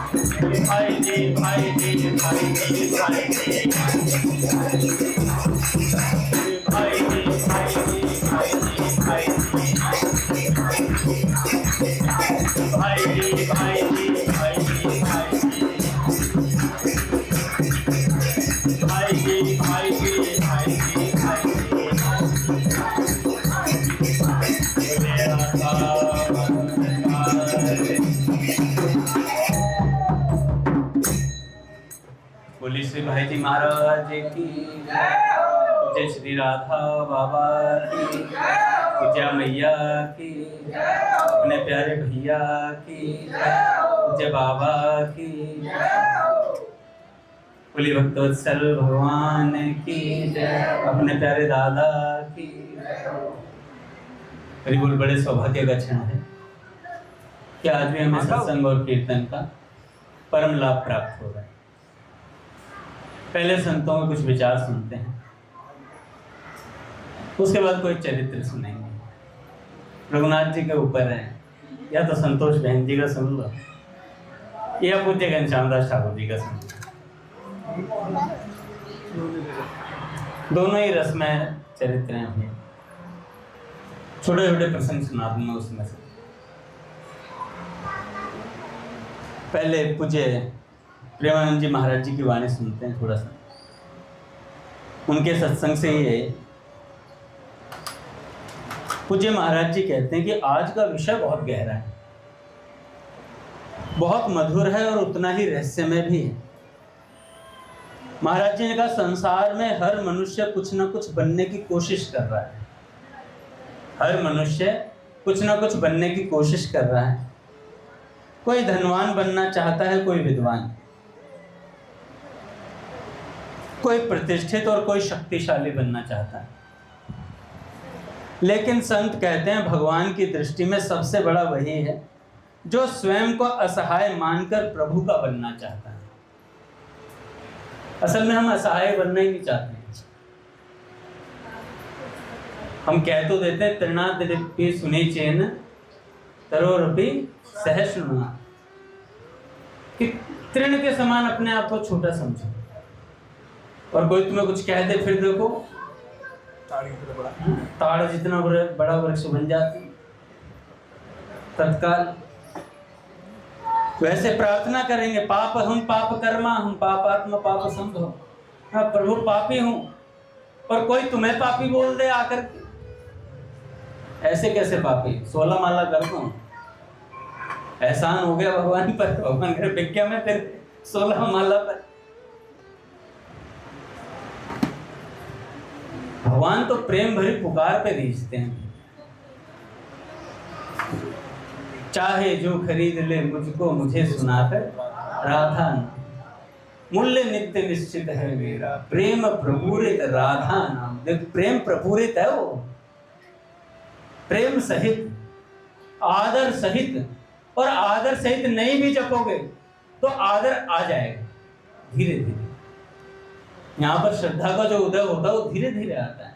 भाई जी भाई जी भाई जी भाई जी भाई जी भाई जी भाई जी भाई जी भाई जी भाई जी भाई जी भाई जी भाई जी भाई जी भाई बोली श्री भाई जी महाराज की जय, श्री राधा बाबा की, पूजा मैया की, अपने प्यारे भैया की जय, बाबा की, बोली भक्तवत्सल भगवान की जय, अपने प्यारे दादा की। बिल्कुल बड़े सौभाग्य का क्षण है कि आज भी हमें सत्संग और कीर्तन का परम लाभ प्राप्त हो रहा है। पहले संतों के कुछ विचार सुनते हैं, उसके बाद कोई चरित्र सुनेंगे। रघुनाथ जी के ऊपर है, या तो संतोष बहन जी का सुन लो या पूज्य घनश्याम दास ठाकुर जी का सुन लो। दोनों ही रसमय चरित्र हैं। छोटे छोटे प्रसंग सुना दूंगा उसमें से। पहले पूज्य प्रेमानंद जी महाराज जी की वाणी सुनते हैं थोड़ा सा। उनके सत्संग से ही है। पूज्य महाराज जी कहते हैं कि आज का विषय बहुत गहरा है, बहुत मधुर है और उतना ही रहस्यमय भी है। महाराज जी ने कहा, संसार में हर मनुष्य कुछ ना कुछ बनने की कोशिश कर रहा है। हर मनुष्य कुछ ना कुछ बनने की कोशिश कर रहा है। कोई धनवान बनना चाहता है, कोई विद्वान, कोई प्रतिष्ठित और कोई शक्तिशाली बनना चाहता है। लेकिन संत कहते हैं भगवान की दृष्टि में सबसे बड़ा वही है जो स्वयं को असहाय मानकर प्रभु का बनना चाहता है। असल में हम असहाय बनना ही नहीं चाहते हैं। हम कह तो देते हैं तृणादिपि सुनी चेन तरोरपि सहिष्णुना, कि तृण के समान अपने आप को छोटा समझो, और कोई तुम्हें कुछ कह दे फिर देखो ताड़ जितना बड़ा वृक्ष बन जाती तत्काल। वैसे प्रार्थना करेंगे, पाप हम पाप कर्मा हम पापात्म पाप संभव। हाँ प्रभु पापी हूं, और कोई तुम्हें पापी बोल दे आकर, ऐसे कैसे पापी? 16 माला कर दूं, एहसान हो गया भगवान पर। भगवान के विज्ञा में फिर 16 माला पर। भगवान तो प्रेम भरी पुकार पे रीझते हैं। चाहे जो खरीद ले मुझको मुझे सुनाकर राधा नाम, मूल्य नित्य निश्चित है मेरा, प्रेम प्रपूरित राधा नाम। देख प्रेम प्रपूरित है, वो प्रेम सहित, आदर सहित। और आदर सहित नहीं भी जपोगे तो आदर आ जाएगा धीरे धीरे। यहाँ पर श्रद्धा का जो उदय होता है वो धीरे धीरे आता है।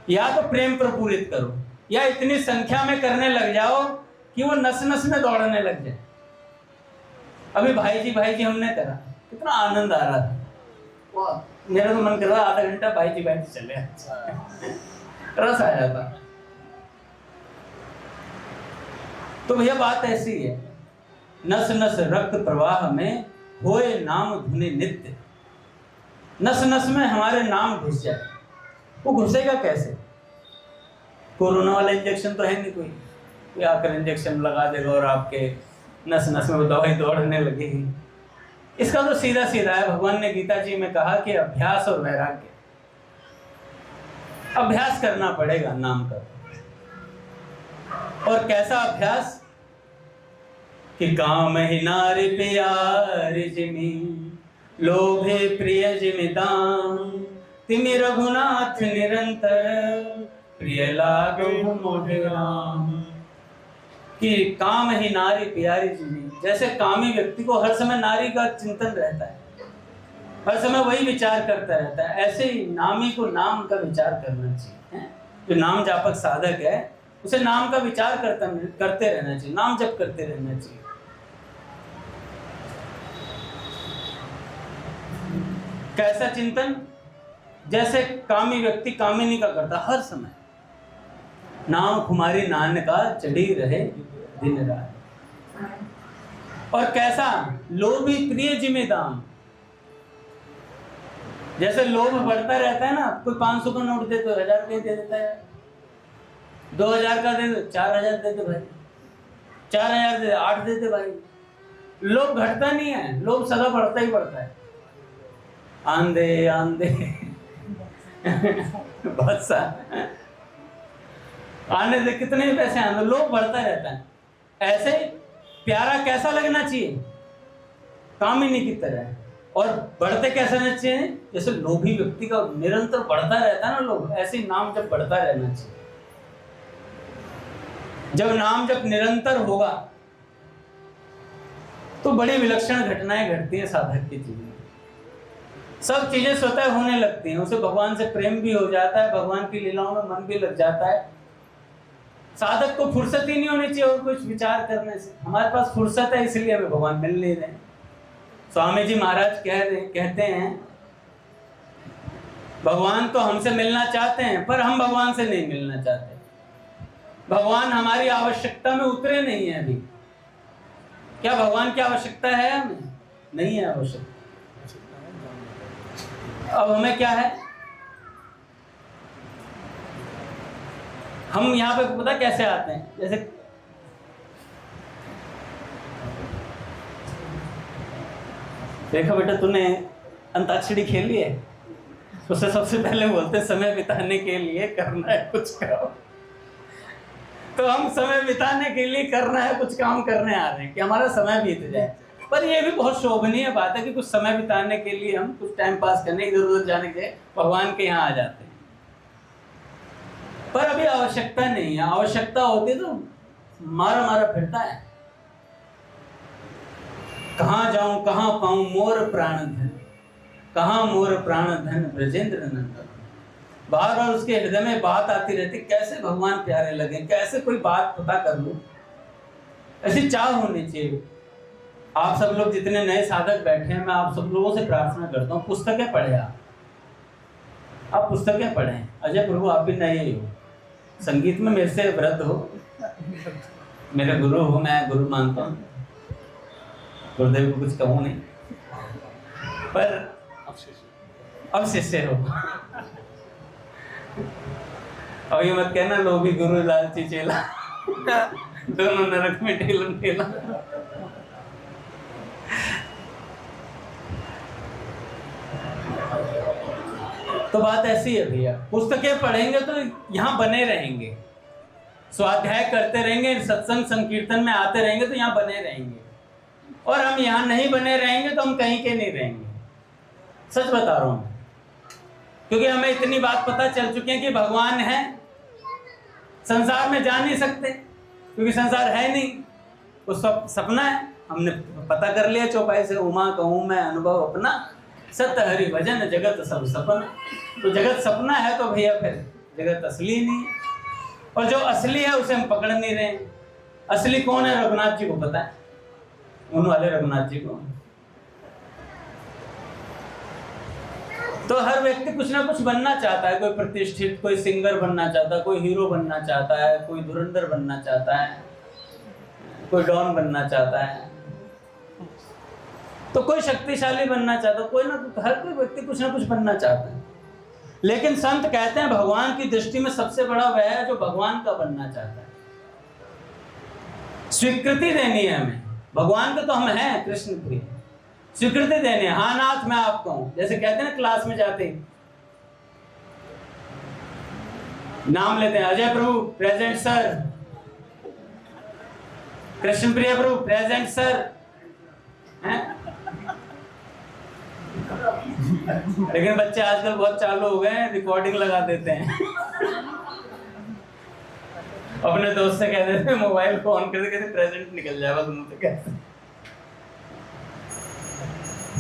या तो प्रेम प्रपूरित करो, या इतनी संख्या में करने लग जाओ कि वो नस नस में दौड़ने लग जाए। अभी भाई जी हमने करा, कितना आनंद आ रहा था। मेरा तो मन कर रहा आधा घंटा भाई जी चले, रस आ जाता। तो भैया बात ऐसी है, नस नस रक्त प्रवाह में होए नाम धुनि नित्य। नस नस में हमारे नाम घुस जाए। वो घुसेगा कैसे? कोरोना वाला इंजेक्शन तो है नहीं, कोई आकर इंजेक्शन लगा देगा और आपके नस नस में वो दवाई दौड़ने लगेगी। इसका तो सीधा सीधा है। भगवान ने गीता जी में कहा कि अभ्यास और वैराग्य, अभ्यास करना पड़ेगा नाम का। और कैसा अभ्यास? कि काम ही नारी प्यार जिमी, लोभे प्रिय जिमिदान, तिमि रघुनाथ निरंतर, प्रिय लागो मोहि राम। कि काम ही नारी प्यारी जिमी, जैसे कामी व्यक्ति को हर समय नारी का चिंतन रहता है, हर समय वही विचार करता रहता है, ऐसे ही नामी को नाम का विचार करना चाहिए। जो नाम जापक साधक है उसे नाम का विचार करते रहना चाहिए, नाम जप करते रहना चाहिए। कैसा चिंतन? जैसे कामी व्यक्ति कामिनी का करता हर समय, नाम कुमारी नान का चढ़ी रहे दिन रात। और कैसा? लोभी प्रिय जिम्मे दाम। जैसे लोभ बढ़ता रहता है ना, कोई 500 का नोट दे तो 1000 रुपये दे देता है, 2000 का दे तो 4000 दे दे भाई, 4000 दे 8 दे दे भाई। लोभ घटता नहीं है, लोभ सदा बढ़ता ही बढ़ता है। आंधे आंधे बहुत सा आने से कितने भी पैसे आने, लोभ बढ़ता रहता है। ऐसे प्यारा कैसा लगना चाहिए? कामिनी की तरह। और बढ़ते कैसे रहना चाहिए? जैसे लोभी व्यक्ति का निरंतर बढ़ता रहता है ना लोभ, ऐसे नाम जब बढ़ता रहना चाहिए। जब नाम जब निरंतर होगा तो बड़ी विलक्षण घटनाएं घटती हैं साधक के जीवन में। सब चीजें स्वतः होने लगती हैं, उसे भगवान से प्रेम भी हो जाता है, भगवान की लीलाओं में मन भी लग जाता है। साधक को फुर्सत ही नहीं होनी चाहिए और कुछ विचार करने से। हमारे पास फुर्सत है, इसलिए हमें भगवान मिल नहीं रहे। स्वामी जी महाराज कहते हैं भगवान तो हमसे मिलना चाहते हैं, पर हम भगवान से नहीं मिलना चाहते। भगवान हमारी आवश्यकता में उतरे नहीं है अभी। क्या भगवान की आवश्यकता है हमें? नहीं है आवश्यकता। अब हमें क्या है? हम यहाँ पे पता कैसे आते हैं? जैसे देखो बेटा, तूने अंताक्षरी खेली है, उससे सबसे पहले बोलते समय बिताने के लिए करना है कुछ काम। तो हम समय बिताने के लिए करना है कुछ काम करने आ रहे हैं कि हमारा समय बीत जाए। पर ये भी बहुत शोभनीय बात है कि कुछ समय बिताने के लिए हम कुछ टाइम पास करने, इधर उधर जाने के भगवान के यहाँ आ जाते हैं। पर अभी आवश्यकता नहीं है। आवश्यकता होती तो मारा मारा फिरता है। कहाँ जाऊं कहाँ पाऊं मोर प्राण धन, कहाँ मोर प्राण धन ब्रजेंद्र नंदन। बार बार उसके हृदय में बात आती रहती, कैसे भगवान प्यारे लगे, कैसे कोई बात पता कर लूं। ऐसी चाह होनी चाहिए। आप सब लोग जितने नए साधक बैठे हैं, मैं आप सब लोगों से प्रार्थना करता हूँ, पुस्तकें पढ़े। आप पुस्तकें पढ़ें। अजय प्रभु, आप भी नए ही हो, संगीत में मेरे से वृद्ध हो, मेरे गुरु हो, मैं गुरु मानता हूँ, गुरुदेव को कुछ कहूँ नहीं, पर अब शिष्य हो। और ये मत कहना लोभी गुरु लालची चेला, दोनों नरक में ढेलन ढेला। तो बात ऐसी है भैया, पुस्तकें पढ़ेंगे तो यहाँ बने रहेंगे, स्वाध्याय करते रहेंगे, सत्संग संकीर्तन में आते रहेंगे तो यहाँ बने रहेंगे। और हम यहाँ नहीं बने रहेंगे तो हम कहीं के नहीं रहेंगे। सच बता रहा हूँ, क्योंकि हमें इतनी बात पता चल चुकी है कि भगवान है, संसार में जा नहीं सकते क्योंकि संसार है नहीं, वो सब सपना है। हमने पता कर लिया चौपाई से, उमा कहूँ मैं अनुभव अपना, सत्य हरि भजन जगत सब सपना। तो जगत सपना है तो भैया फिर जगत असली नहीं, और जो असली है उसे हम पकड़ नहीं रहे। असली कौन है? रघुनाथ जी को पता है, उन वाले रघुनाथ जी को। तो हर व्यक्ति कुछ ना कुछ बनना चाहता है, कोई प्रतिष्ठित, कोई सिंगर बनना चाहता है, कोई हीरो बनना चाहता है, कोई धुरंधर बनना चाहता है, कोई डॉन बनना चाहता है, तो कोई शक्तिशाली बनना चाहता है, कोई ना हर कोई व्यक्ति कुछ ना कुछ बनना चाहता है। लेकिन संत कहते हैं भगवान की दृष्टि में सबसे बड़ा वह है जो भगवान का बनना चाहता है। स्वीकृति देनी है हमें, भगवान के तो हम हैं कृष्ण प्रिय, स्वीकृति देनी है। हाँ नाथ मैं आपका हूं, जैसे कहते हैं ना क्लास में जाते नाम लेते हैं, अजय प्रभु प्रेजेंट सर, कृष्ण प्रिय प्रभु प्रेजेंट सर हैं? लेकिन बच्चे आजकल बहुत चालू हो गए हैं, रिकॉर्डिंग लगा देते हैं। अपने दोस्त से कह देते हैं मोबाइल को ऑन करके कहते प्रेजेंट निकल जाएगा दोनों से, कहते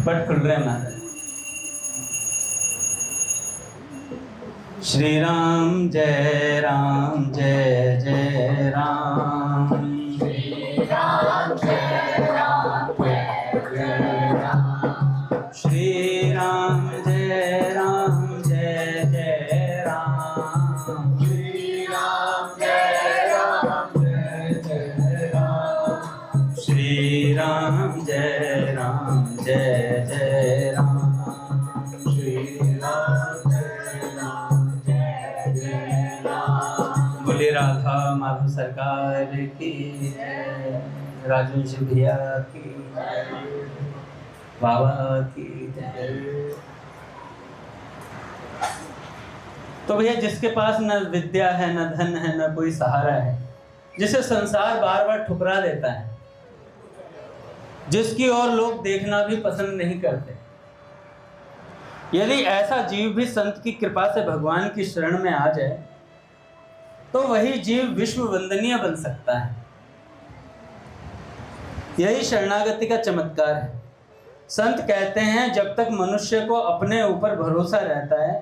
बट खुल रहे महाराज। श्री राम जय राम जय जय राम, श्री राम जय राम जय जय राम, श्री राम जय जय राम, श्री राम जय जय राम। बोले राधा माधव सरकार की जय, राजवंशी भैया की जय, बाबा की जय। तो भैया जिसके पास न विद्या है, न धन है, न कोई सहारा है, जिसे संसार बार बार ठुकरा देता है, जिसकी ओर लोग देखना भी पसंद नहीं करते, यदि ऐसा जीव भी संत की कृपा से भगवान की शरण में आ जाए तो वही जीव विश्व वंदनीय बन सकता है। यही शरणागति का चमत्कार है। संत कहते हैं जब तक मनुष्य को अपने ऊपर भरोसा रहता है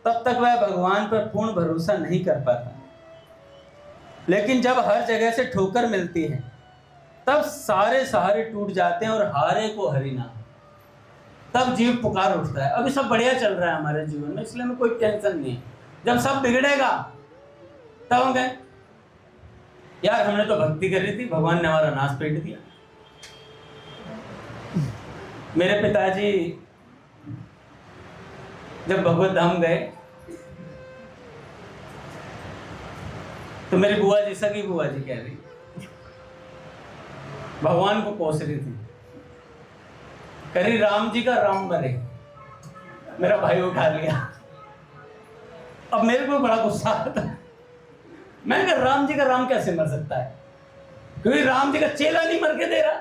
तब तक वह भगवान पर पूर्ण भरोसा नहीं कर पाता, लेकिन जब हर जगह से ठोकर मिलती है तब सारे सहारे टूट जाते हैं और हारे को हरि नाम, तब जीव पुकार उठता है। अभी सब बढ़िया चल रहा है हमारे जीवन में, इसलिए में कोई टेंशन नहीं है। जब सब बिगड़ेगा तब हम कहें यार हमने तो भक्ति करी थी, भगवान ने हमारा नाश पेट दिया। मेरे पिताजी जब भगवत धाम गए तो मेरी बुआ जी, सगी बुआ जी कह रही भगवान को कोस रही थी, कह रही राम जी का राम मरे। मेरा भाई उठा लिया। अब मेरे को बड़ा गुस्सा आता है। मैं कहा राम जी का राम कैसे मर सकता है, क्योंकि राम जी का चेला नहीं मर के दे रहा।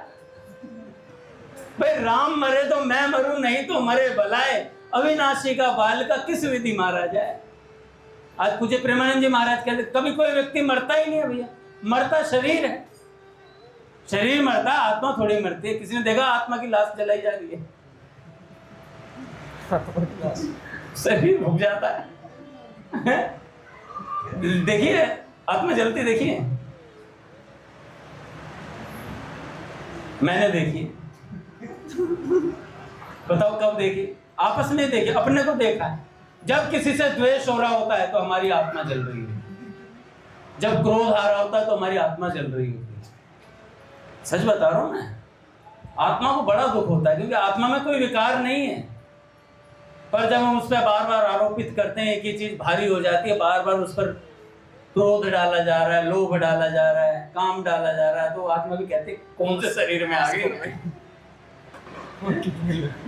भाई राम मरे तो मैं मरूं, नहीं तो मरे भलाए, अविनाशी का बाल का किस विधि मारा जाए। आज पूज्य प्रेमानंद जी महाराज कहते कभी कोई व्यक्ति मरता ही नहीं है भैया, मरता शरीर है। शरीर मरता, आत्मा थोड़ी मरती है। किसी ने देखा आत्मा की लाश जलाई जा रही है? शरीर भुग जाता है। देखिए आत्मा जलती, देखिए मैंने देखी। बताओ कब देखी? आपस में देखिए, अपने को देखा है। जब किसी से द्वेष हो रहा होता है तो हमारी आत्मा जल रही है, जब क्रोध आ रहा होता है तो हमारी आत्मा जल रही होती है। सच बता रहा हूं मैं, आत्मा को बड़ा दुख होता है क्योंकि आत्मा में कोई विकार नहीं है, पर जब हम उस पर बार बार आरोपित करते हैं, एक ही चीज भारी हो जाती है, बार बार उस पर क्रोध डाला जा रहा है, लोभ डाला जा रहा है, काम डाला जा रहा है, तो आत्मा भी कहती कौन से शरीर में आ गई,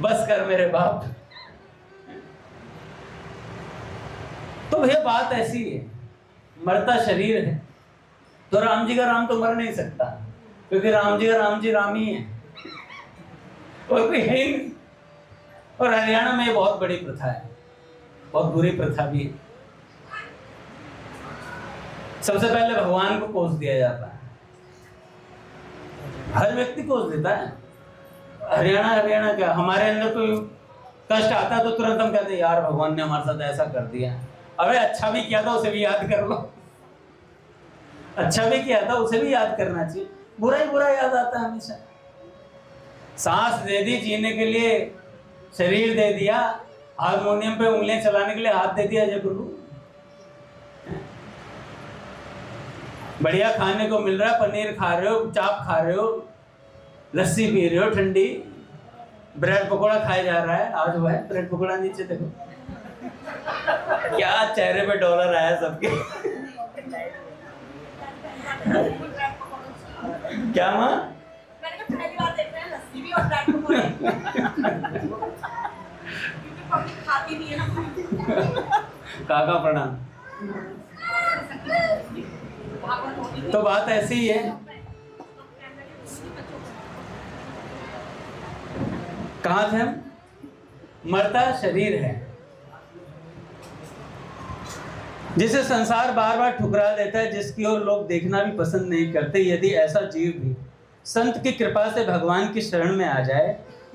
बस कर मेरे बाप। तो यह बात ऐसी है, मरता शरीर है तो राम जी का राम तो मर नहीं सकता, क्योंकि राम जी का राम जी राम ही है, और कोई है ही नहीं। और हरियाणा में ये बहुत बड़ी प्रथा है, बहुत बुरी प्रथा भी है। सबसे पहले भगवान को कोस दिया जाता है, हर व्यक्ति कोस देता है। हरियाणा क्या, हमारे अंदर कोई कष्ट आता है तो तुरंत हम कहते हैं यार भगवान ने हमारे साथ ऐसा कर दिया। अबे अच्छा भी किया था उसे भी याद कर लो, अच्छा भी किया था उसे भी याद करना चाहिए। बुरा ही बुरा याद आता है हमेशा। सांस दे दी जीने के लिए, शरीर दे दिया, हारमोनियम पे उंगलियां चलाने के लिए हाथ दे दिया जय गुरु। बढ़िया खाने को मिल रहा है, पनीर खा रहे हो, चाप खा रहे हो, लस्सी पी रहे हो ठंडी, ब्रेड पकोड़ा खाया जा रहा है। आज वो है ब्रेड पकोड़ा, नीचे देखो क्या चेहरे पे डॉलर आया सबके। क्या माँ? पहली बार देख रहे हैं लस्सी भी और ब्रेड पकोड़े। खाती नहीं है ना। काका प्रणाम। तो बात ऐसी ही है, कहाँ थे हम? मरता शरीर है जिसे संसार बार बार ठुकरा देता है, जिसकी ओर लोग देखना भी पसंद नहीं करते। यदि ऐसा जीव भी संत की कृपा से भगवान की शरण में आ जाए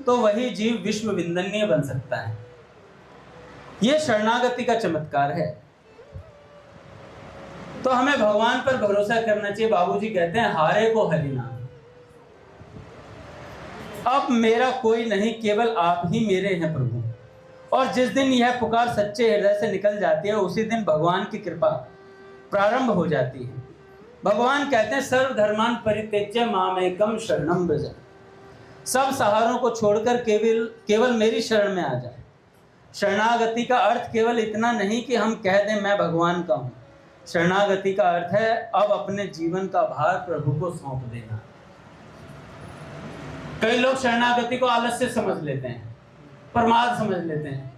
तो वही जीव विश्व विंदनीय बन सकता है। यह शरणागति का चमत्कार है। तो हमें भगवान पर भरोसा करना चाहिए। बाबूजी कहते हैं हारे को हरि नाम, अब मेरा कोई नहीं, केवल आप ही मेरे हैं प्रभु। और जिस दिन यह पुकार सच्चे हृदय से निकल जाती है उसी दिन भगवान की कृपा प्रारंभ हो जाती है। भगवान कहते हैं सर्वधर्मान् परित्यज्य मामेकं शरणं व्रज। सब सहारों को छोड़कर केवल मेरी शरण में आ जाए। शरणागति का अर्थ केवल इतना नहीं कि हम कह दें मैं भगवान का हूँ। शरणागति का अर्थ है अब अपने जीवन का भार प्रभु को सौंप देना। कई लोग शरणागति को आलस्य समझ लेते हैं, प्रमाद समझ लेते हैं।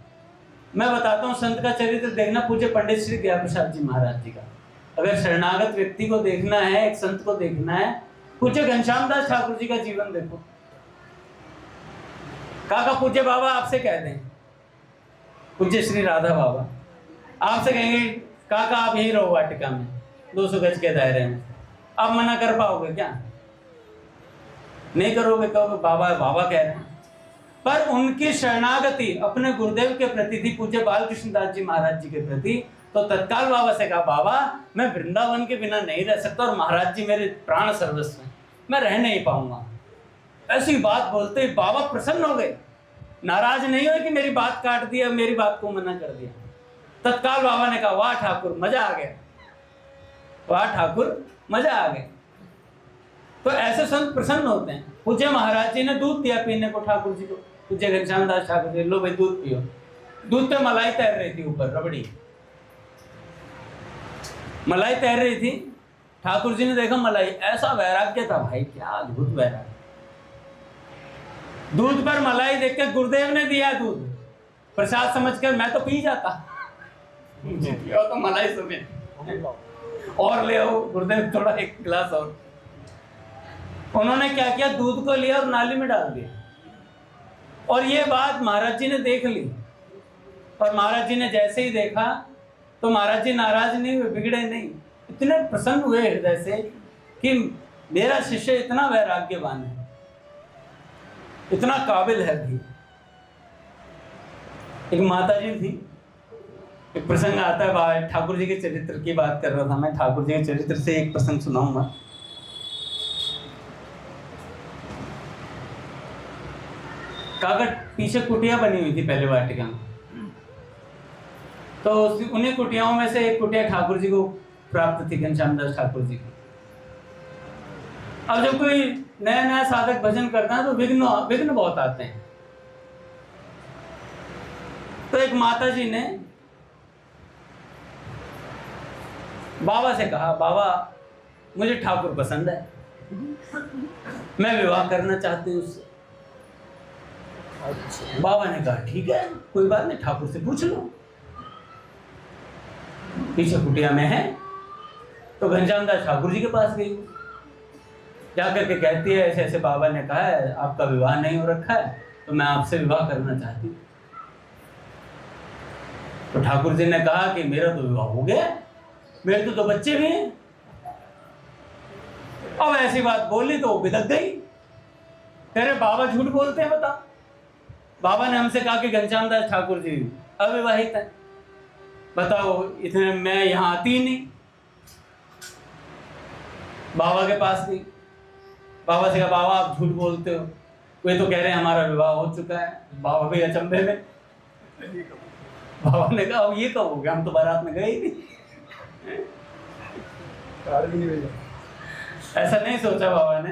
मैं बताता हूँ, संत का चरित्र देखना, पूज्य पंडित श्री गया प्रसाद जी महाराज जी का। अगर शरणागत व्यक्ति को देखना है, एक संत को देखना है, पूज्य घनश्याम दास ठाकुर जी का जीवन देखो। काका पूज्य बाबा आपसे कह दें, पूज्य श्री राधा बाबा आपसे कहेंगे काका आप यहीं रहो वाटिका में 200 गज के दायरे में, आप मना कर पाओगे क्या? नहीं करोगे, कहोगे बाबा बाबा कह रहे हैं। पर उनकी शरणागति अपने गुरुदेव के प्रति थी, पूज्य बालकृष्ण दास जी महाराज जी के प्रति। तो तत्काल बाबा से कहा, बाबा मैं वृंदावन के बिना नहीं रह सकता और महाराज जी मेरे प्राण सर्वस्व हैं, मैं रह नहीं पाऊंगा। ऐसी बात बोलते ही बाबा प्रसन्न हो गए, नाराज नहीं हुए कि मेरी बात काट दिया, मेरी बात को मना कर दिया। तत्काल बाबा ने कहा, वाह ठाकुर मजा आ गया, वाह ठाकुर मजा आ गया। तो ऐसे संत प्रसन्न होते हैं। पूज्य महाराज जी ने दूध दिया पीने को ठाकुर जी को, पूज्य घनश्याम दास ठाकुर जी, लो भाई दूध पियो। दूध पे मलाई तैर रही थी ऊपर, रबड़ी मलाई तैर रही थी। ठाकुर जी ने देखा मलाई, ऐसा वैराग्य था भाई, क्या अद्भुत वैराग्य। दूध पर मलाई देख के गुरुदेव ने दिया दूध प्रसाद समझकर, मैं तो पी जाता, तो मलाई सुने और ले आओ गुरुदेव थोड़ा एक गिलास और। उन्होंने क्या किया, दूध को लिया और नाली में डाल दिया। और ये बात महाराज जी ने देख ली, और महाराज जी ने जैसे ही देखा तो महाराज जी नाराज नहीं हुए, बिगड़े नहीं, इतने प्रसन्न हुए हृदय से कि मेरा शिष्य इतना वैराग्यवान है, इतना काबिल है भी। एक माता जी थी, एक प्रसंग आता है, ठाकुर जी के चरित्र की बात कर रहा था मैं, ठाकुर जी के चरित्र से एक प्रसंग सुनाऊंगा। कागज पीछे कुटिया बनी हुई थी पहले वाटिका में, तो उन्हीं कुटियाओं में से एक कुटिया ठाकुर जी को प्राप्त थी, घनश्याम दास ठाकुर जी की। अब जब कोई नया नया साधक भजन करता है तो विघ्न बहुत आते हैं। तो एक माता जी ने बाबा से कहा, बाबा मुझे ठाकुर पसंद है, मैं विवाह करना चाहती हूँ उससे। बाबा ने कहा ठीक है, कोई बात नहीं, ठाकुर से पूछ लो, पीछे कुटिया में है। तो घनश्याम दास ठाकुर जी के पास गई, जाकर के कहती है ऐसे ऐसे बाबा ने कहा है आपका विवाह नहीं हो रखा है, तो मैं आपसे विवाह करना चाहती हूँ। तो ठाकुर जी ने कहा कि मेरा तो विवाह हो गया, मेरे तो बच्चे भी हैं। अब ऐसी बात बोली तो बिदक गई, तेरे बाबा झूठ बोलते हैं, बता। बाबा ने हमसे कहा कि घनश्याम दास ठाकुर जी अविवाहित है, बताओ इतने मैं यहाँ आती ही नहीं। बाबा के पास गई, बाबा से कहा बाबा आप झूठ बोलते हो, वे तो कह रहे हैं हमारा विवाह हो चुका है। बाबा भी अचंभे में। बाबा ने कहा अब ये कब हो गया, हम तो बारात में गए ही नहीं। ऐसा नहीं सोचा बाबा ने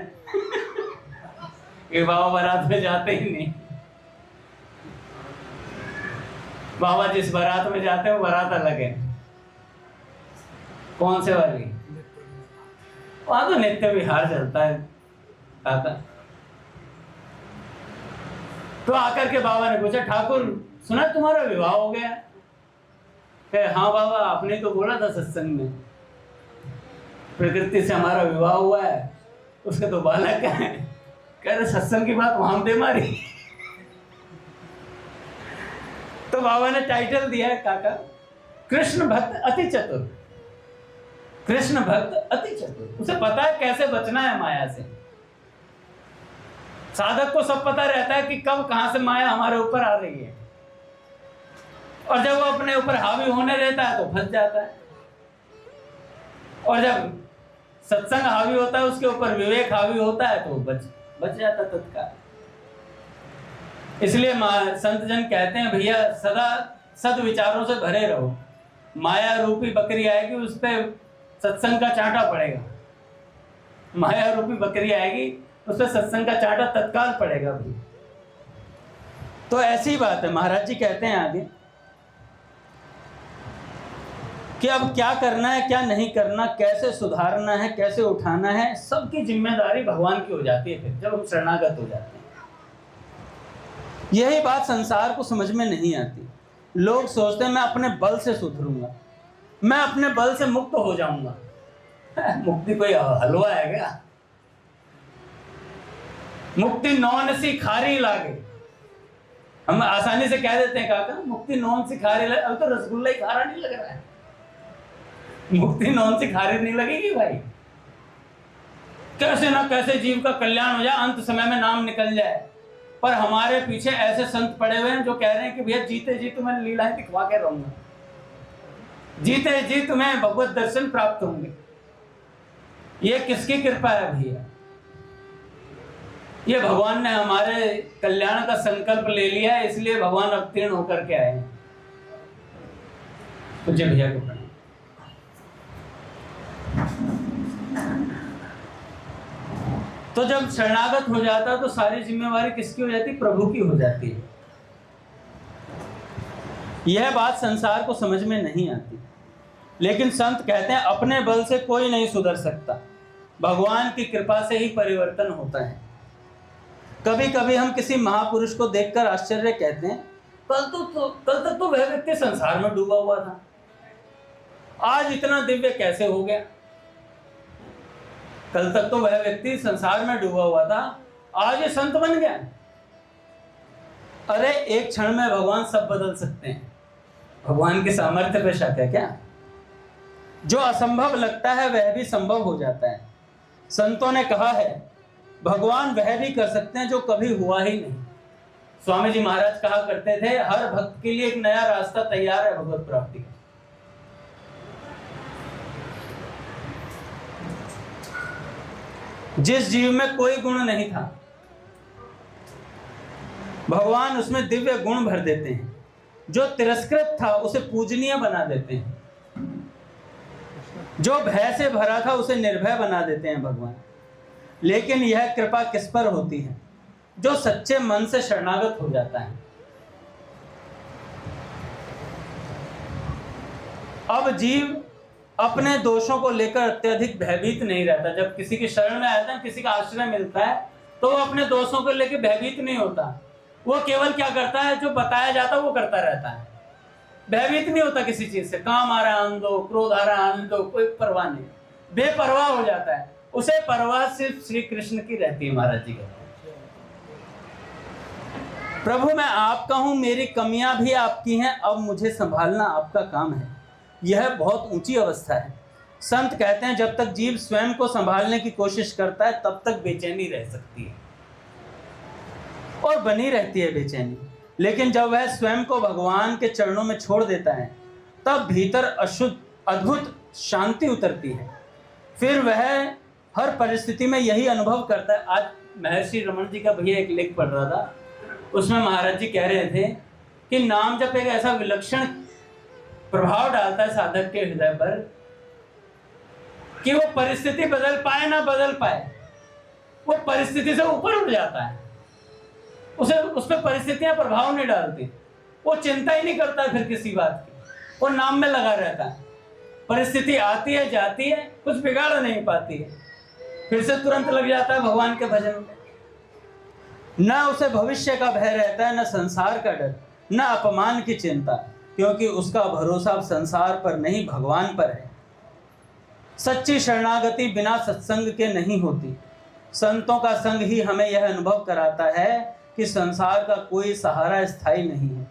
कि बाबा बारात में जाते ही नहीं। बाबा जिस बारात में जाते हैं वो बारात अलग है। कौन से वाली? वहां तो नित्य विहार चलता है काका। तो आकर के बाबा ने पूछा ठाकुर सुना तुम्हारा विवाह हो गया? कहे हाँ बाबा, आपने तो बोला था सत्संग में प्रकृति से हमारा विवाह हुआ है, उसके तो बालक है। कह रहे सत्संग की बात वहां पे मारी। तो बाबा ने टाइटल दिया है काका, कृष्ण भक्त अति चतुर। कृष्ण भक्त अति चतुर, उसे पता है कैसे बचना है माया से। साधक को सब पता रहता है कि कब कहां से माया हमारे ऊपर आ रही है, और जब वो अपने ऊपर हावी होने रहता है तो फंस जाता है, और जब सत्संग हावी होता है उसके ऊपर, विवेक हावी होता है तो बच जाता तत्काल। इसलिए संत जन कहते हैं भैया सदा सद विचारों से भरे रहो, माया रूपी बकरी आएगी उस पे सत्संग का चांटा पड़ेगा। माया रूपी बकरी आएगी उससे सत्संग का चार्टर तत्काल पड़ेगा भी। तो ऐसी बात है। महाराज जी कहते हैं आगे कि अब क्या करना है, क्या नहीं करना, कैसे सुधारना है, कैसे उठाना है, सबकी जिम्मेदारी भगवान की हो जाती है फिर जब हम शरणागत हो जाते हैं। यही बात संसार को समझ में नहीं आती। लोग सोचते हैं मैं अपने बल से सुधरूंगा, मैं अपने बल से मुक्त हो जाऊंगा। मुक्ति कोई हलवा है क्या? मुक्ति नौन सी खारी लागे। हम आसानी से कह देते हैं काका मुक्ति नौन सी खारी लागे। अब तो रसगुल्ला ही खारा नहीं लग रहा है, मुक्ति नौन सी खारी नहीं लगेगी भाई। कैसे ना कैसे जीव का कल्याण हो जाए, अंत समय में नाम निकल जाए। पर हमारे पीछे ऐसे संत पड़े हुए हैं जो कह रहे हैं कि भैया जीते जी तुम्हें लीलाएं दिखवा के रहूंगा, जीते जी तुम्हें भगवत दर्शन प्राप्त होंगे। ये किसकी कृपा है भैया? ये भगवान ने हमारे कल्याण का संकल्प ले लिया है, इसलिए भगवान अवतीर्ण होकर के आए हैं। पूज्य भैया को प्रणाम। तो जब शरणागत हो जाता तो सारी जिम्मेवारी किसकी हो जाती? प्रभु की हो जाती है। यह बात संसार को समझ में नहीं आती, लेकिन संत कहते हैं अपने बल से कोई नहीं सुधर सकता, भगवान की कृपा से ही परिवर्तन होता है। कभी कभी हम किसी महापुरुष को देखकर आश्चर्य कहते हैं कल तक तो वह व्यक्ति संसार में डूबा हुआ था, आज इतना दिव्य कैसे हो गया? कल तक तो वह व्यक्ति संसार में डूबा हुआ था, आज ये संत बन गया। अरे एक क्षण में भगवान सब बदल सकते हैं। भगवान के सामर्थ्य पे शक है क्या? जो असंभव लगता है वह भी संभव हो जाता है। संतों ने कहा है भगवान वह भी कर सकते हैं जो कभी हुआ ही नहीं। स्वामी जी महाराज कहा करते थे हर भक्त के लिए एक नया रास्ता तैयार है भगवत प्राप्ति का। जिस जीव में कोई गुण नहीं था, भगवान उसमें दिव्य गुण भर देते हैं। जो तिरस्कृत था उसे पूजनीय बना देते हैं। जो भय से भरा था उसे निर्भय बना देते हैं भगवान। लेकिन यह कृपा किस पर होती है? जो सच्चे मन से शरणागत हो जाता है। अब जीव अपने दोषों को लेकर अत्यधिक भयभीत नहीं रहता। जब किसी की शरण में आता है, किसी का आश्रय मिलता है, तो वो अपने दोषों को लेकर भयभीत नहीं होता। वो केवल क्या करता है, जो बताया जाता है वो करता रहता है। भयभीत नहीं होता किसी चीज से। काम आ रहा है आनंद दो, क्रोध आ रहा है आनंद दो, कोई परवाह नहीं, बेपरवाह हो जाता है। उसे परवाह सिर्फ श्री कृष्ण की रहती है। महाराज जी कहते हैं प्रभु मैं आपका हूं, मेरी कमियां भी आपकी हैं, अब मुझे संभालना आपका काम है। यह बहुत ऊंची अवस्था है। संत कहते हैं जब तक जीव स्वयं को संभालने की कोशिश करता है तब तक बेचैनी रह सकती है और बनी रहती है बेचैनी। लेकिन जब वह स्वयं को भगवान के चरणों में छोड़ देता है तब भीतर अद्भुत शांति उतरती है। फिर वह हर परिस्थिति में यही अनुभव करता है। आज महर्षि रमन जी का भैया एक लेख पढ़ रहा था, उसमें महाराज जी कह रहे थे कि नाम जप एक ऐसा विलक्षण प्रभाव डालता है साधक के हृदय पर कि वो परिस्थिति बदल पाए ना बदल पाए, वो परिस्थिति से ऊपर उठ जाता है। उसे उस पर परिस्थितियां प्रभाव नहीं डालती। वो चिंता ही नहीं करता फिर किसी बात की, वो नाम में लगा रहता है। परिस्थिति आती है जाती है, कुछ बिगाड़ नहीं पाती है, फिर से तुरंत लग जाता है भगवान के भजन में। न उसे भविष्य का भय रहता है, न संसार का डर, न अपमान की चिंता, क्योंकि उसका भरोसा अब संसार पर नहीं भगवान पर है। सच्ची शरणागति बिना सत्संग के नहीं होती। संतों का संग ही हमें यह अनुभव कराता है कि संसार का कोई सहारा स्थायी नहीं है।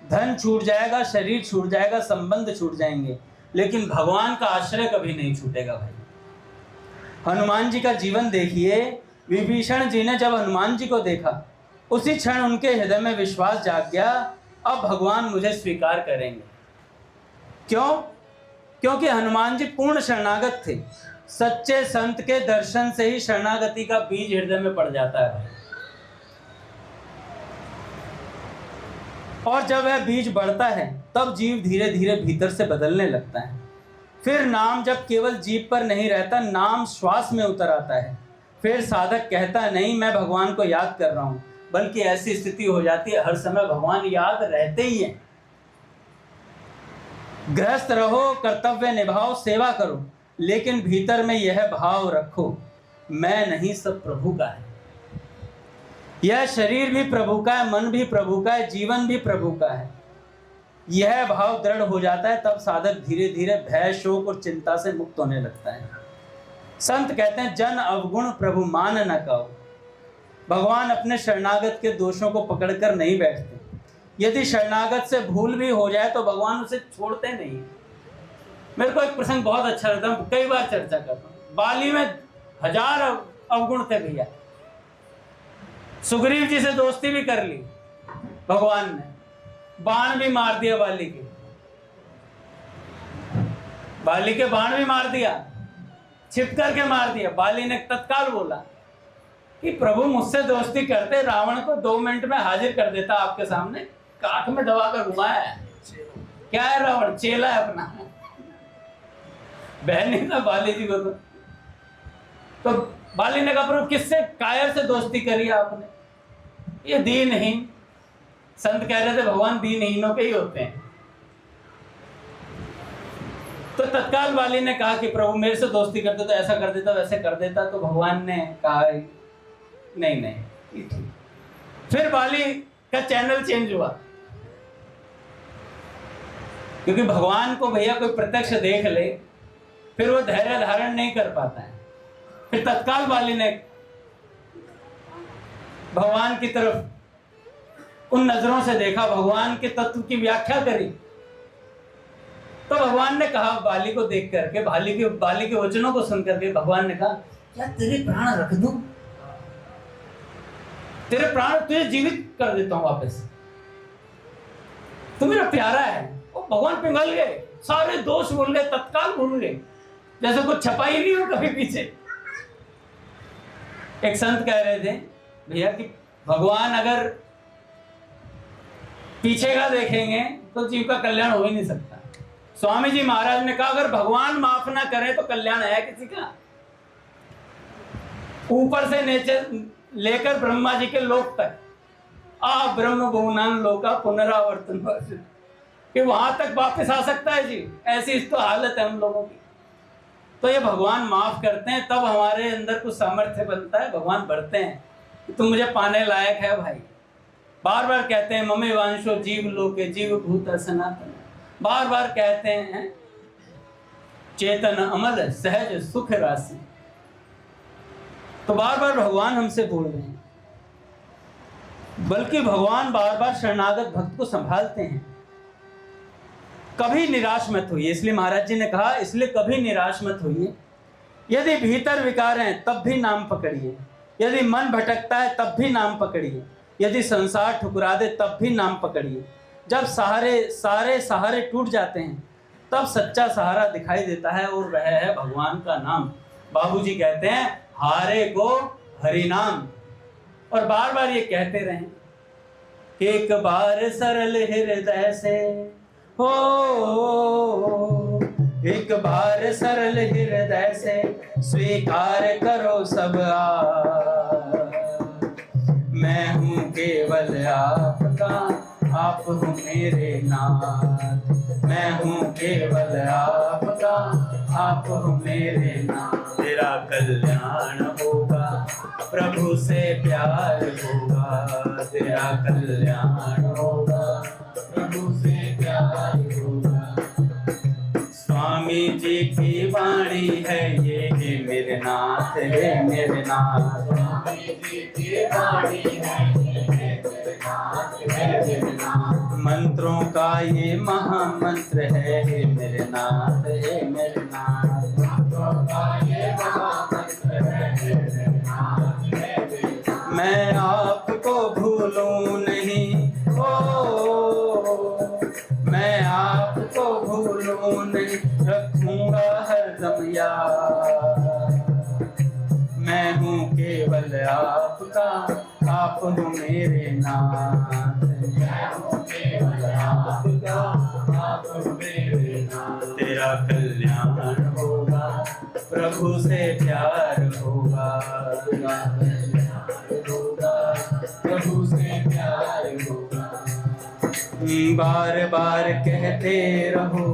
धन छूट जाएगा, शरीर छूट जाएगा, संबंध छूट जाएंगे, लेकिन भगवान का आश्रय कभी नहीं छूटेगा भाई। हनुमान जी का जीवन देखिए। विभीषण जी ने जब हनुमान जी को देखा उसी क्षण उनके हृदय में विश्वास जाग गया, अब भगवान मुझे स्वीकार करेंगे। क्यों? क्योंकि हनुमान जी पूर्ण शरणागत थे। सच्चे संत के दर्शन से ही शरणागति का बीज हृदय में पड़ जाता है भाई। और जब वह बीज बढ़ता है तब जीव धीरे धीरे भीतर से बदलने लगता है। फिर नाम जब केवल जीभ पर नहीं रहता, नाम श्वास में उतर आता है। फिर साधक कहता नहीं मैं भगवान को याद कर रहा हूं, बल्कि ऐसी स्थिति हो जाती है हर समय भगवान याद रहते ही हैं। गृहस्थ रहो, कर्तव्य निभाओ, सेवा करो, लेकिन भीतर में यह भाव रखो मैं नहीं, सब प्रभु का है। यह शरीर भी प्रभु का है, मन भी प्रभु का है, जीवन भी प्रभु का है। यह भाव दृढ़ हो जाता है, तब साधक धीरे धीरे भय, शोक और चिंता से मुक्त होने लगता है। संत कहते हैं जन अवगुण प्रभु मान न कहो। भगवान अपने शरणागत के दोषों को पकड़कर नहीं बैठते। यदि शरणागत से भूल भी हो जाए तो भगवान उसे छोड़ते नहीं। मेरे को एक प्रसंग बहुत अच्छा लगता है, कई बार चर्चा करता हूँ। बाली में 1000 अवगुण थे भैया। सुग्रीव जी से दोस्ती भी कर ली भगवान ने, बाण भी मार दिया बाली के बाण भी मार दिया, छिप करके मार दिया। बाली ने तत्काल बोला कि प्रभु मुझसे दोस्ती करते रावण को 2 मिनट में हाजिर कर देता आपके सामने, काख में दबा कर घुमाया है। क्या है रावण? चेला है अपना, बहन नहीं था बाली जी को। तो बाली ने कहा प्रभु किससे, कायर से दोस्ती करी आपने, ये दीनहीन। संत कह रहे थे भगवान दीनहीनों के ही होते हैं। तो तत्काल बाली ने कहा कि प्रभु मेरे से दोस्ती करते तो ऐसा कर देता, वैसे कर देता। तो भगवान ने कहा नहीं। फिर बाली का चैनल चेंज हुआ, क्योंकि भगवान को भैया कोई प्रत्यक्ष देख ले फिर वो धैर्य धारण नहीं कर पाता है। फिर तत्काल बाली ने भगवान की तरफ उन नजरों से देखा, भगवान के तत्व की व्याख्या करी। तो भगवान ने कहा बाली को देख करके, बाली के वचनों को सुन करके भगवान ने कहा क्या तेरे प्राण रख दूं, तेरे प्राण तुझे जीवित कर देता हूं वापस, तू मेरा प्यारा है। वो भगवान पिघल गए, सारे दोष भूल गए, तत्काल भूल गए, जैसे कुछ छपा ही नहीं हो कभी पीछे। एक संत कह रहे थे भैया कि भगवान अगर पीछे का देखेंगे तो जीव का कल्याण हो ही नहीं सकता। स्वामी जी महाराज ने कहा अगर भगवान माफ ना करे तो कल्याण है किसी का। ऊपर से नीचे लेकर ब्रह्मा जी के लोक तक, आ ब्रह्म भुवनान लोका पुनरावर्तन, कि वहां तक वापस आ सकता है जी। ऐसी इस तो हालत है हम लोगों की। तो ये भगवान माफ करते हैं, तब हमारे अंदर कुछ सामर्थ्य बनता है। भगवान बढ़ते हैं कि तुम मुझे पाने लायक है भाई। बार बार कहते हैं ममे वांशो जीव लोके जीव भूत सनातन, बार बार कहते हैं चेतन अमल सहज सुख राशि। तो बार बार भगवान हमसे बोल रहे हैं, बल्कि भगवान बार बार शरणागत भक्त को संभालते हैं। कभी निराश मत होइए, इसलिए महाराज जी ने कहा, इसलिए कभी निराश मत होइए। यदि भीतर विकार हैं तब भी नाम पकड़िए, यदि मन भटकता है तब भी नाम पकड़िए, यदि संसार ठुकरा दे तब भी नाम पकड़िए। जब सारे सहारे टूट जाते हैं तब सच्चा सहारा दिखाई देता है, और वह है भगवान का नाम। बाबूजी कहते हैं हारे को हरि नाम, और बार बार ये कहते रहें, एक बार सरल हृदय से हो, एक बार सरल हृदय से स्वीकार करो सब मैं हूँ केवल आपका, आप हो मेरे नाथ। मैं हूँ केवल आपका, आप हो मेरे नाथ। तेरा कल्याण होगा, प्रभु से प्यार होगा, तेरा कल्याण होगा, प्रभु से प्यार होगा। स्वामी जी की वाणी है ये मेरे नाथ, हे मेरे नाथ। स्वामी जी की वाणी है ये मेरे नाथ, हे मेरे नाथ। मंत्रों का ये महामंत्र है हे मेरे नाथ, हे मेरे नाथ। मंत्रों का ये महामंत्र है हे मेरे नाथ, हे मेरे नाथ। मैं आपको भूलूं नहीं, मैं आपको भूलूं नहीं, रखूंगा हरदम याद। मैं हूँ केवल आपका, आप हो मेरे नाथ। मैं हूँ केवल आपका, आप हो मेरे नाथ। तेरा कल्याण होगा, प्रभु से प्यार होगा। बार बार कहते रहो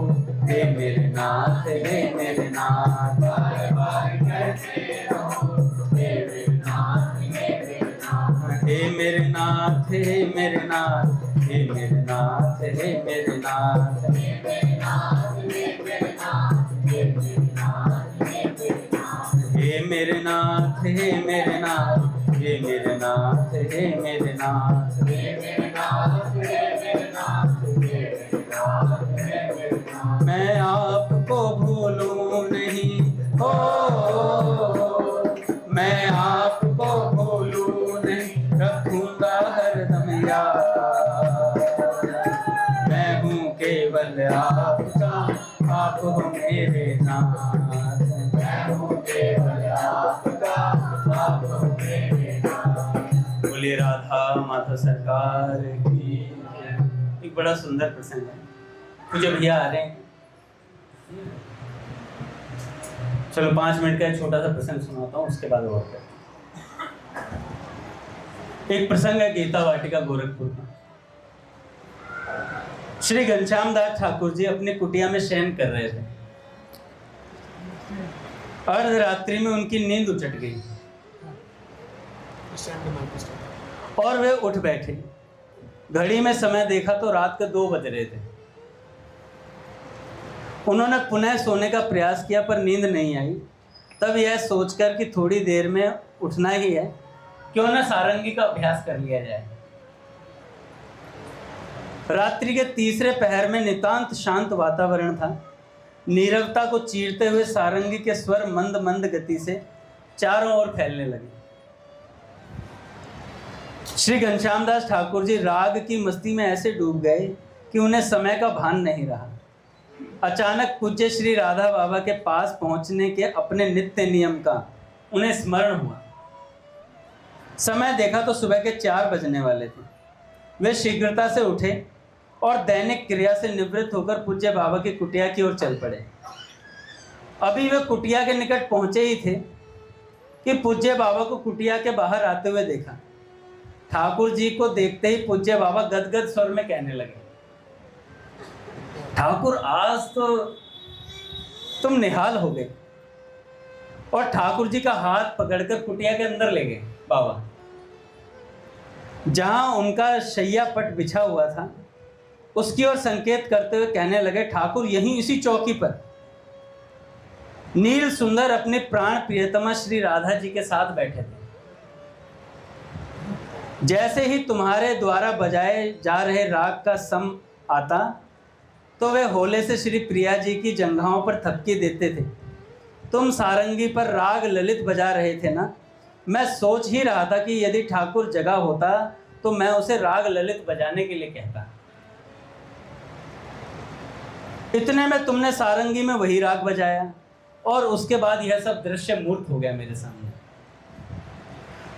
हे मेरे नाथ, हे मेरे नाथ, बार बार कहते रहो हे मेरे नाथ, हे मेरे नाथ, हे मेरे नाथ, हे मेरे नाथ, हे मेरे नाथ, हे मेरे नाथ, हे मेरे नाथ, हे मेरे नाथ, हे मेरे नाथ, हे मेरे नाथ, हे मेरे नाथ, हे मेरे नाथ, हे मेरे नाथ, हे मेरे नाथ, हे मेरे नाथ, हे मेरे नाथ, हे मेरे नाथ। मैं आपको भूलूं नहीं हो, मैं आपको भूलूं नहीं, रखूंगा हरदम याद। मैं हूँ केवल आपका, आप हो मेरे नाथ। मैं हूँ केवल आपका, आप हो मेरे नाथ। बोलिए राधा माता सरकार की। एक बड़ा सुंदर प्रसंग है, मुझे भैया आ रहे हैं। चलो 5 मिनट का एक छोटा सा प्रसंग सुनाता हूँ, उसके बाद और करते हैं। एक प्रसंग है गीता वाटिका गोरखपुर का। श्री घनश्याम दास ठाकुर जी अपनी कुटिया में शयन कर रहे थे। अर्धरात्रि में उनकी नींद उचट गई और वे उठ बैठे। घड़ी में समय देखा तो रात के 2 बज रहे थे। उन्होंने पुनः सोने का प्रयास किया पर नींद नहीं आई। तब यह सोचकर कि थोड़ी देर में उठना ही है, क्यों न सारंगी का अभ्यास कर लिया जाए। रात्रि के तीसरे पहर में नितांत शांत वातावरण था। नीरवता को चीरते हुए सारंगी के स्वर मंद मंद गति से चारों ओर फैलने लगे। श्री घनश्याम दास ठाकुर जी राग की मस्ती में ऐसे डूब गए कि उन्हें समय का भान नहीं रहा। अचानक पूज्य श्री राधा बाबा के पास पहुंचने के अपने नित्य नियम का उन्हें स्मरण हुआ। समय देखा तो सुबह के 4 बजने वाले थे। वे शीघ्रता से उठे और दैनिक क्रिया से निवृत्त होकर पूज्य बाबा की कुटिया की ओर चल पड़े। अभी वे कुटिया के निकट पहुंचे ही थे कि पूज्य बाबा को कुटिया के बाहर आते हुए देखा। ठाकुर जी को देखते ही पूज्य बाबा गदगद स्वर में कहने लगे, ठाकुर आज तो तुम निहाल हो गए। और ठाकुर जी का हाथ पकड़कर कुटिया के अंदर ले गए बाबा, जहां उनका शैया पट बिछा हुआ था। उसकी ओर संकेत करते हुए कहने लगे, ठाकुर यहीं इसी चौकी पर नील सुंदर अपने प्राण प्रियतमा श्री राधा जी के साथ बैठे थे। जैसे ही तुम्हारे द्वारा बजाए जा रहे राग का सम आता तो वे होले से श्री प्रिया जी की जंघाओं पर थपकी देते थे। तुम सारंगी पर राग ललित बजा रहे थे ना। मैं सोच ही रहा था कि यदि ठाकुर जगा होता तो मैं उसे राग ललित बजाने के लिए कहता। इतने में तुमने सारंगी में वही राग बजाया और उसके बाद यह सब दृश्य मूर्त हो गया मेरे सामने।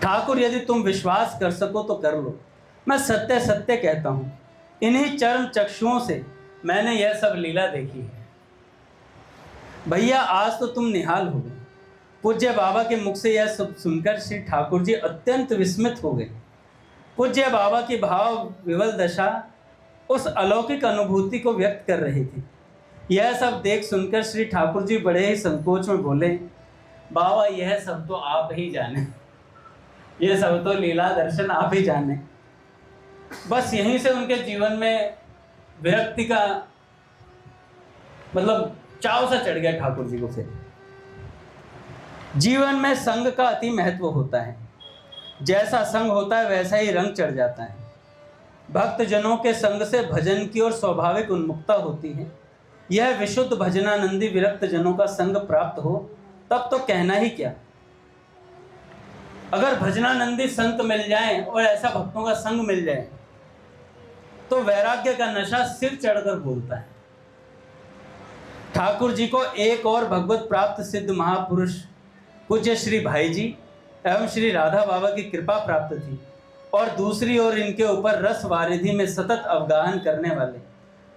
ठाकुर यदि तुम विश्वास कर सको तो कर लो। मैं सत्य सत्य कहता हूँ, इन्हीं चर्म चक्षुओं से मैंने यह सब लीला देखी है। भैया आज तो तुम निहाल हो गए। पूज्य बाबा के मुख से यह सब सुनकर श्री ठाकुर जी अत्यंत विस्मित हो गए। पूज्य बाबा की भाव विवल दशा उस अलौकिक अनुभूति को व्यक्त कर रही थी। यह सब देख सुनकर श्री ठाकुर जी बड़े ही संकोच में बोले, बाबा यह सब तो आप ही जाने, यह सब तो लीला दर्शन आप ही जाने। बस यहीं से उनके जीवन में विरक्ति का मतलब चाव सा चढ़ गया ठाकुर जी को। फिर जीवन में संग का अति महत्व होता है। जैसा संग होता है वैसा ही रंग चढ़ जाता है। भक्त जनों के संग से भजन की ओर स्वाभाविक उन्मुखता होती है। यह विशुद्ध भजनानंदी विरक्त जनों का संग प्राप्त हो तब तो कहना ही क्या। अगर भजनानंदी संत मिल जाएं और ऐसा भक्तों का संग मिल जाए तो वैराग्य का नशा सिर चढ़कर बोलता है। ठाकुर जी को एक और भगवत प्राप्त सिद्ध महापुरुष पूज्य श्री भाई जी एवं श्री राधा बाबा की कृपा प्राप्त थी और दूसरी ओर इनके ऊपर रस वारिधि में सतत अवगाहन करने वाले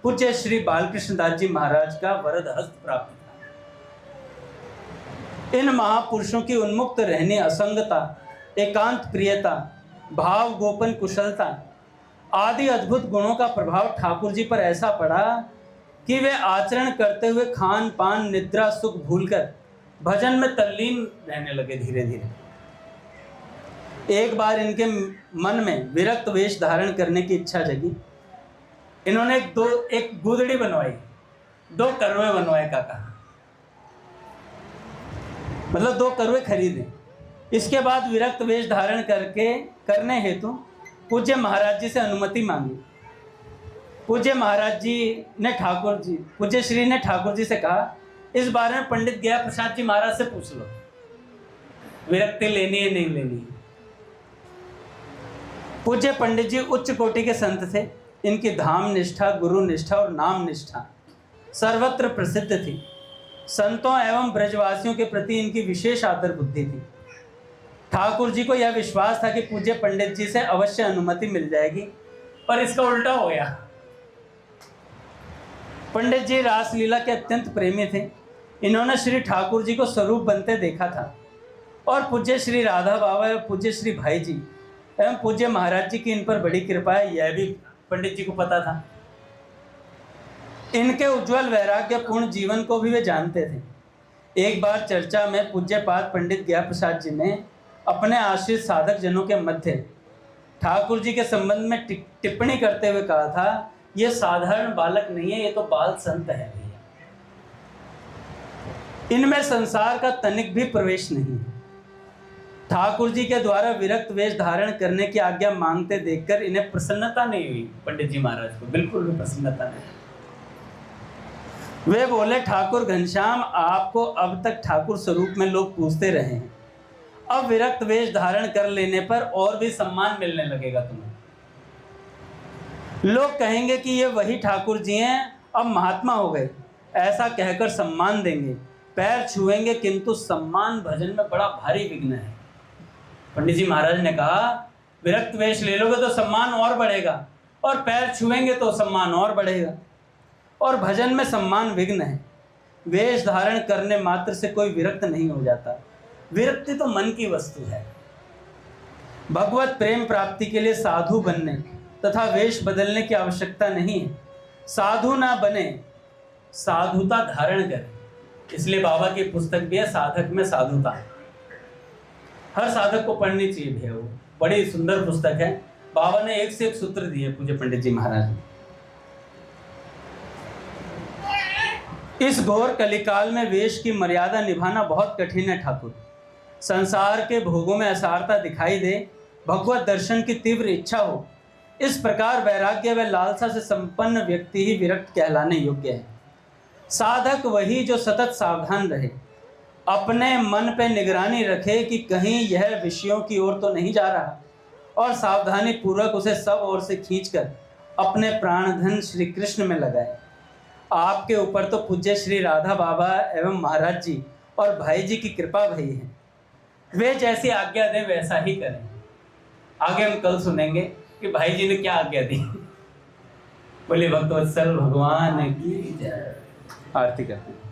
पूज्य श्री बालकृष्ण दास जी महाराज का वरद हस्त प्राप्त था। इन महापुरुषों की उन्मुक्त रहने असंगता, एकांत प्रियता, भाव गोपन कुशलता आदि अद्भुत गुणों का प्रभाव ठाकुर जी पर ऐसा पड़ा कि वे आचरण करते हुए खान पान निद्रा सुख भूलकर भजन में तल्लीन रहने लगे धीरे धीरे। एक बार इनके मन में विरक्त वेश धारण करने की इच्छा जगी। इन्होंने एक गुदड़ी बनवाई, 2 करवे बनवाए काका, मतलब 2 करवे खरीदे। इसके बाद विरक्त वेश धारण करने हेतु पूज्य महाराज जी से अनुमति मांगी। पूज्य श्री ने ठाकुर जी से कहा, इस बारे में पंडित गया प्रसाद जी महाराज से पूछ लो, विरक्ति लेनी है नहीं लेनी। पूज्य पंडित जी उच्च कोटि के संत थे। इनकी धाम निष्ठा, गुरु निष्ठा और नाम निष्ठा सर्वत्र प्रसिद्ध थी। संतों एवं ब्रजवासियों के प्रति इनकी विशेष आदर बुद्धि थी। ठाकुर जी को यह विश्वास था कि पूज्य पंडित जी से अवश्य अनुमति मिल जाएगी, पर इसका उल्टा हो गया। पंडित जी रासलीला के अत्यंत प्रेमी थे। इन्होंने श्री ठाकुर जी को स्वरूप बनते देखा था और पूज्य श्री राधा बाबा एवं पूज्य श्री भाई जी एवं पूज्य महाराज जी की इन पर बड़ी कृपा है, यह भी पंडित जी को पता था। इनके उज्जवल वैराग्यपूर्ण जीवन को भी वे जानते थे। एक बार चर्चा में पूज्यपाद पंडित गया प्रसाद जी ने अपने आश्रित साधक जनों के मध्य ठाकुर जी के संबंध में टिप्पणी करते हुए कहा था, ये साधारण बालक नहीं है, ये तो बाल संत है भैया। इनमें संसार का तनिक भी प्रवेश नहीं है। ठाकुर जी के द्वारा विरक्त वेश धारण करने की आज्ञा मांगते देखकर इन्हें प्रसन्नता नहीं हुई। पंडित जी महाराज को बिल्कुल भी प्रसन्नता नहीं। वे बोले, ठाकुर घनश्याम, आपको अब तक ठाकुर स्वरूप में लोग पूछते रहे हैं, अब विरक्त वेश धारण कर लेने पर और भी सम्मान मिलने लगेगा तुम्हें। लोग कहेंगे कि ये वही ठाकुर जी हैं, अब महात्मा हो गए, ऐसा कहकर सम्मान देंगे, पैर छुएंगे, किंतु सम्मान भजन में बड़ा भारी विघ्न है। पंडित जी महाराज ने कहा, विरक्त वेश ले लोगे तो सम्मान और बढ़ेगा, और पैर छुएंगे तो सम्मान और बढ़ेगा, और भजन में सम्मान विघ्न है। वेश धारण करने मात्र से कोई विरक्त नहीं हो जाता। विरक्ति तो मन की वस्तु है। भगवत प्रेम प्राप्ति के लिए साधु बनने तथा वेश बदलने की आवश्यकता नहीं है। साधु ना बने, साधुता धारण करें। इसलिए बाबा की पुस्तक भी है, साधक में साधुता। हर साधक को पढ़नी चाहिए भैया, वो बड़ी सुंदर पुस्तक है। बाबा ने एक से एक सूत्र दिए पूज्य पंडित जी महाराज ने। इस घोर कलिकाल में वेश की मर्यादा निभाना बहुत कठिन है ठाकुर। संसार के भोगों में असारता दिखाई दे, भगवत दर्शन की तीव्र इच्छा हो, इस प्रकार वैराग्य व लालसा से संपन्न व्यक्ति ही विरक्त कहलाने योग्य है। साधक वही जो सतत सावधान रहे, अपने मन पे निगरानी रखे कि कहीं यह विषयों की ओर तो नहीं जा रहा, और सावधानी पूर्वक उसे सब ओर से खींचकर अपने प्राणधन श्री कृष्ण में लगाए। आपके ऊपर तो पूज्य श्री राधा बाबा एवं महाराज जी और भाई जी की कृपा भई है। वे जैसी आज्ञा दें वैसा ही करें। आगे हम कल सुनेंगे कि भाई जी ने क्या आज्ञा दी। बोले भक्तवत्सल भगवान की जय। आरती करते हैं।